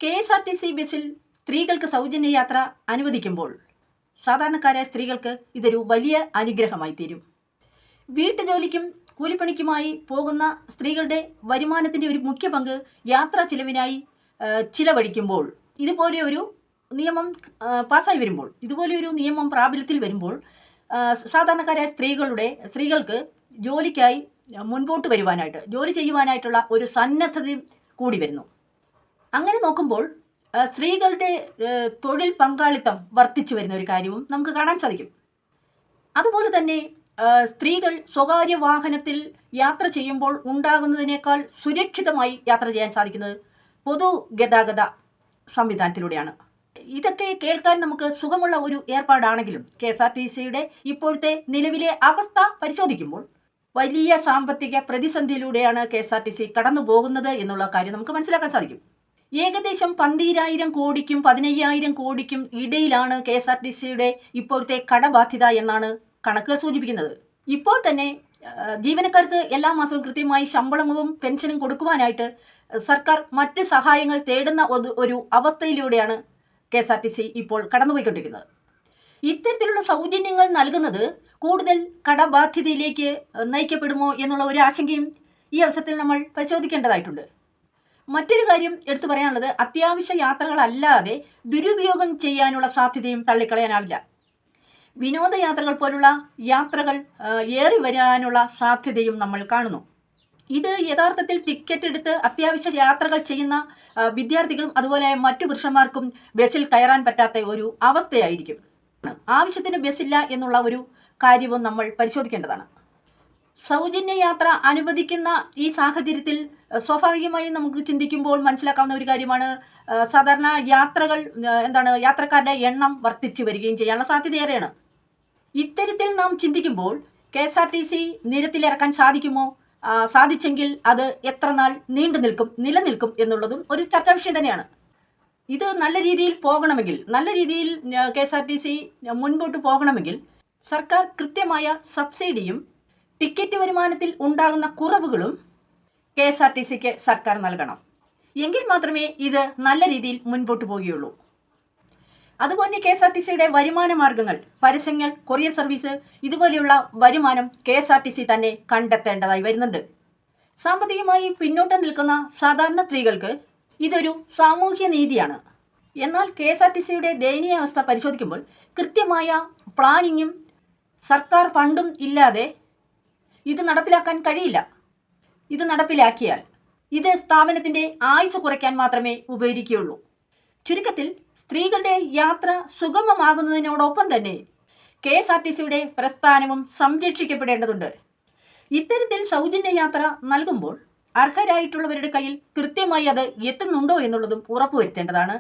KSRTC ബസ്സിൽ സ്ത്രീകൾക്ക് സൗജന്യ യാത്ര അനുവദിക്കുമ്പോൾ സാധാരണക്കാരായ സ്ത്രീകൾക്ക് ഇതൊരു വലിയ അനുഗ്രഹമായി തീരും. വീട്ടുജോലിക്കും കൂലിപ്പണിക്കുമായി പോകുന്ന സ്ത്രീകളുടെ വരുമാനത്തിൻ്റെ ഒരു മുഖ്യ പങ്ക് യാത്രാ ചിലവിനായി ചിലവഴിക്കുമ്പോൾ ഇതുപോലെ ഒരു നിയമം പാസ്സായി വരുമ്പോൾ, ഇതുപോലെ ഒരു നിയമം പ്രാബല്യത്തിൽ വരുമ്പോൾ സാധാരണക്കാരായ സ്ത്രീകൾക്ക് ജോലിക്കായി മുൻപോട്ട് വരുവാനായിട്ട്, ജോലി ചെയ്യുവാനായിട്ടുള്ള ഒരു സന്നദ്ധതയും കൂടി വരുന്നു. അങ്ങനെ നോക്കുമ്പോൾ സ്ത്രീകളുടെ തൊഴിൽ പങ്കാളിത്തം വർദ്ധിച്ചു വരുന്ന ഒരു കാര്യവും നമുക്ക് കാണാൻ സാധിക്കും. അതുപോലെ തന്നെ സ്ത്രീകൾ സ്വകാര്യ വാഹനത്തിൽ യാത്ര ചെയ്യുമ്പോൾ ഉണ്ടാകുന്നതിനേക്കാൾ സുരക്ഷിതമായി യാത്ര ചെയ്യാൻ സാധിക്കുന്നത് പൊതുഗതാഗത സംവിധാനത്തിലൂടെയാണ്. ഇതൊക്കെ കേൾക്കാൻ നമുക്ക് സുഖമുള്ള ഒരു ഏർപ്പാടാണെങ്കിലും KSRTCയുടെ ഇപ്പോഴത്തെ നിലവിലെ അവസ്ഥ പരിശോധിക്കുമ്പോൾ വലിയ സാമ്പത്തിക പ്രതിസന്ധിയിലൂടെയാണ് KSRTC കടന്നു പോകുന്നത് എന്നുള്ള കാര്യം നമുക്ക് മനസ്സിലാക്കാൻ സാധിക്കും. ഏകദേശം 12,000 കോടിക്കും 15,000 കോടിക്കും ഇടയിലാണ് KSRTCയുടെ ഇപ്പോഴത്തെ കടബാധ്യത എന്നാണ് കണക്കുകൾ സൂചിപ്പിക്കുന്നത്. ഇപ്പോൾ തന്നെ ജീവനക്കാർക്ക് എല്ലാ മാസവും കൃത്യമായി ശമ്പളവും പെൻഷനും കൊടുക്കുവാനായിട്ട് സർക്കാർ മറ്റ് സഹായങ്ങൾ തേടുന്ന ഒരു അവസ്ഥയിലൂടെയാണ് KSRTC ഇപ്പോൾ കടന്നുപോയിക്കൊണ്ടിരിക്കുന്നത്. ഇത്തരത്തിലുള്ള സൗജന്യങ്ങൾ നൽകുന്നത് കൂടുതൽ കടബാധ്യതയിലേക്ക് നയിക്കപ്പെടുമോ എന്നുള്ള ഒരു ആശങ്കയും ഈ അവസരത്തിൽ നമ്മൾ പരിശോധിക്കേണ്ടതായിട്ടുണ്ട്. മറ്റൊരു കാര്യം എടുത്തു പറയാനുള്ളത്, അത്യാവശ്യ യാത്രകളല്ലാതെ ദുരുപയോഗം ചെയ്യാനുള്ള സാധ്യതയും തള്ളിക്കളയാനാവില്ല. വിനോദയാത്രകൾ പോലുള്ള യാത്രകൾ ഏറി വരാനുള്ള സാധ്യതയും നമ്മൾ കാണുന്നു. ഇത് യഥാർത്ഥത്തിൽ ടിക്കറ്റ് എടുത്ത് അത്യാവശ്യ യാത്രകൾ ചെയ്യുന്ന വിദ്യാർത്ഥികളും അതുപോലെ മറ്റു പുരുഷന്മാർക്കും ബസ്സിൽ കയറാൻ പറ്റാത്ത ഒരു അവസ്ഥയായിരിക്കും. ആവശ്യത്തിന് ബസ്സില്ല എന്നുള്ള ഒരു കാര്യവും നമ്മൾ പരിശോധിക്കേണ്ടതാണ്. സൗജന്യ യാത്ര അനുവദിക്കുന്ന ഈ സാഹചര്യത്തിൽ സ്വാഭാവികമായും നമുക്ക് ചിന്തിക്കുമ്പോൾ മനസ്സിലാക്കാവുന്ന ഒരു കാര്യമാണ്, സാധാരണ യാത്രക്കാരുടെ എണ്ണം വർദ്ധിച്ചു വരികയും ചെയ്യാനുള്ള സാധ്യതയേറെയാണ്. ഇത്തരത്തിൽ നാം ചിന്തിക്കുമ്പോൾ KSRTC നിരത്തിലിറക്കാൻ സാധിക്കുമോ, സാധിച്ചെങ്കിൽ അത് എത്ര നാൾ നിലനിൽക്കും എന്നുള്ളതും ഒരു ചർച്ചാ വിഷയം തന്നെയാണ്. ഇത് നല്ല രീതിയിൽ പോകണമെങ്കിൽ, നല്ല രീതിയിൽ KSRTC മുൻപോട്ട് പോകണമെങ്കിൽ സർക്കാർ കൃത്യമായ സബ്സിഡിയും ടിക്കറ്റ് വരുമാനത്തിൽ ഉണ്ടാകുന്ന കുറവുകളും KSRTCക്ക് സർക്കാർ നൽകണം. എങ്കിൽ മാത്രമേ ഇത് നല്ല രീതിയിൽ മുൻപോട്ട് പോവുകയുള്ളൂ. അതുപോലെ KSRTCയുടെ വരുമാന മാർഗങ്ങൾ, പരസ്യങ്ങൾ, കൊറിയർ സർവീസ്, ഇതുപോലെയുള്ള വരുമാനം KSRTC തന്നെ കണ്ടെത്തേണ്ടതായി വരുന്നുണ്ട്. സാമ്പത്തികമായി പിന്നോട്ട് നിൽക്കുന്ന സാധാരണ സ്ത്രീകൾക്ക് ഇതൊരു സാമൂഹ്യ നീതിയാണ്. എന്നാൽ KSRTCയുടെ ദയനീയ അവസ്ഥ പരിശോധിക്കുമ്പോൾ കൃത്യമായ പ്ലാനിങ്ങും സർക്കാർ ഫണ്ടും ഇല്ലാതെ ഇത് നടപ്പിലാക്കാൻ കഴിയില്ല. ഇത് നടപ്പിലാക്കിയാൽ ഇത് സ്ഥാപനത്തിൻ്റെ ആയുസ് കുറയ്ക്കാൻ മാത്രമേ ഉപകരിക്കുകയുള്ളൂ. ചുരുക്കത്തിൽ സ്ത്രീകളുടെ യാത്ര സുഗമമാകുന്നതിനോടൊപ്പം തന്നെ KSRTCയുടെ പ്രസ്ഥാനവും സംരക്ഷിക്കപ്പെടേണ്ടതുണ്ട്. ഇത്തരത്തിൽ സൗജന്യ യാത്ര നൽകുമ്പോൾ അർഹരായിട്ടുള്ളവരുടെ കയ്യിൽ കൃത്യമായി അത് എത്തുന്നുണ്ടോ എന്നുള്ളതും ഉറപ്പുവരുത്തേണ്ടതാണ്.